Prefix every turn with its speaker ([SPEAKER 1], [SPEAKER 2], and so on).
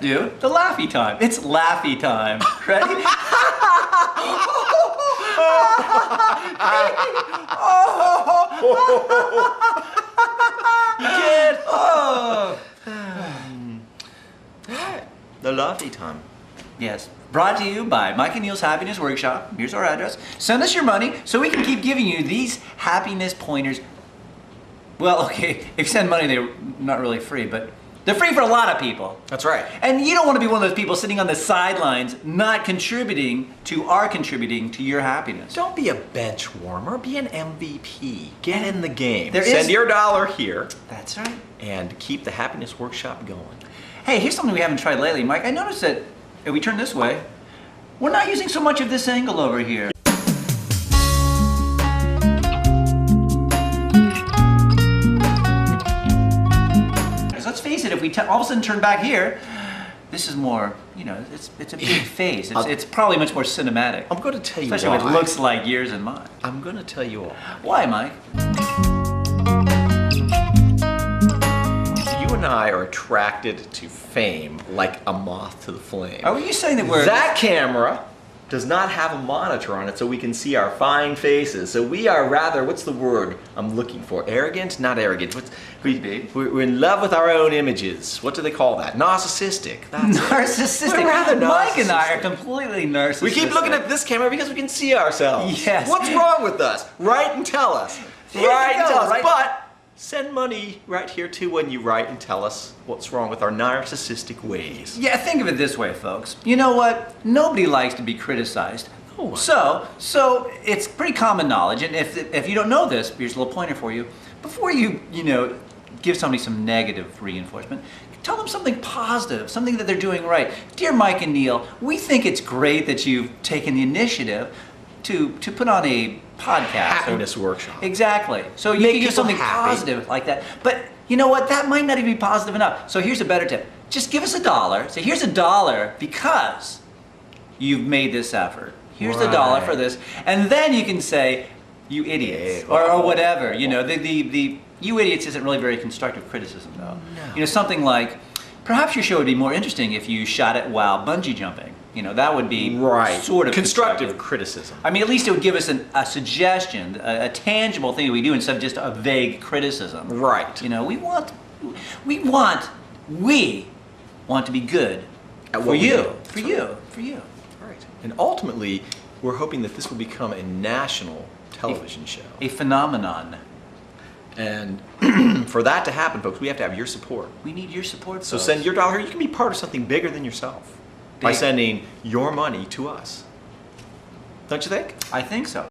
[SPEAKER 1] do the Laffy time. It's Laffy time. Ready? Kid. Oh.
[SPEAKER 2] The Laffy time.
[SPEAKER 1] Yes. Brought to you by Mike and Neal's Happiness Workshop. Here's our address. Send us your money so we can keep giving you these happiness pointers. Well, okay, if you send money, they're not really free, but they're free for a lot of people.
[SPEAKER 2] That's right.
[SPEAKER 1] And you don't want to be one of those people sitting on the sidelines, not contributing to your happiness.
[SPEAKER 2] Don't be a bench warmer, be an MVP. Get in the game.
[SPEAKER 1] There
[SPEAKER 2] Send
[SPEAKER 1] is-
[SPEAKER 2] your dollar here
[SPEAKER 1] That's right.
[SPEAKER 2] and keep the Happiness Workshop going.
[SPEAKER 1] Hey, here's something we haven't tried lately, Mike. I noticed that if we turn this way, we're not using so much of this angle over here. Let's face it, if we all of a sudden turn back here, this is more, you know, it's a big face. It's probably much more cinematic.
[SPEAKER 2] I'm going to tell you
[SPEAKER 1] Especially
[SPEAKER 2] why.
[SPEAKER 1] what it looks like yours and mine.
[SPEAKER 2] I'm going to tell you all.
[SPEAKER 1] Why, Mike?
[SPEAKER 2] You and I are attracted to fame like a moth to the flame.
[SPEAKER 1] Are you saying that we're...
[SPEAKER 2] That camera does not have a monitor on it so we can see our fine faces. So we are rather, what's the word I'm looking for? Arrogant? Not arrogant. We're in love with our own images. What do they call that? Narcissistic. That's
[SPEAKER 1] Narcissistic.
[SPEAKER 2] We're rather
[SPEAKER 1] Mike and I are
[SPEAKER 2] narcissistic.
[SPEAKER 1] completely narcissistic.
[SPEAKER 2] We keep looking at this camera because we can see ourselves.
[SPEAKER 1] Yes.
[SPEAKER 2] What's wrong with us? Write and tell us.
[SPEAKER 1] Here you
[SPEAKER 2] Write and
[SPEAKER 1] go,
[SPEAKER 2] tell us.
[SPEAKER 1] right?
[SPEAKER 2] But send money right here too when you write and tell us what's wrong with our narcissistic ways.
[SPEAKER 1] Yeah, think of it this way, folks. You know what? Nobody likes to be criticized.
[SPEAKER 2] Oh.
[SPEAKER 1] So it's pretty common knowledge, and if you don't know this, here's a little pointer for you. Before you give somebody some negative reinforcement, tell them something positive, something that they're doing right. Dear Mike and Neal, we think it's great that you've taken the initiative to put on a podcast.
[SPEAKER 2] Happiness Workshop.
[SPEAKER 1] Exactly. So you
[SPEAKER 2] Make
[SPEAKER 1] can do
[SPEAKER 2] people
[SPEAKER 1] something
[SPEAKER 2] happy.
[SPEAKER 1] positive like that. But you know what? That might not even be positive enough. So here's a better tip. Just give us $1. Say, here's $1 because you've made this effort. Here's the $1 for this. And then you can say, you idiots, or whatever. You know, the you idiots isn't really very constructive criticism, though.
[SPEAKER 2] No.
[SPEAKER 1] You know, something like, perhaps your show would be more interesting if you shot it while bungee jumping. You know, that would be sort of
[SPEAKER 2] constructive criticism.
[SPEAKER 1] I mean, at least it would give us a suggestion, a tangible thing that we do instead of just a vague criticism.
[SPEAKER 2] Right.
[SPEAKER 1] You know, we want to be good for you.
[SPEAKER 2] Right. And ultimately, we're hoping that this will become a national television show.
[SPEAKER 1] A phenomenon.
[SPEAKER 2] And for that to happen, folks, we have to have your support.
[SPEAKER 1] We need your support.
[SPEAKER 2] So
[SPEAKER 1] folks.
[SPEAKER 2] send your $1. You can be part of something bigger than yourself by
[SPEAKER 1] Big.
[SPEAKER 2] sending your money to us. Don't you think?
[SPEAKER 1] I think so.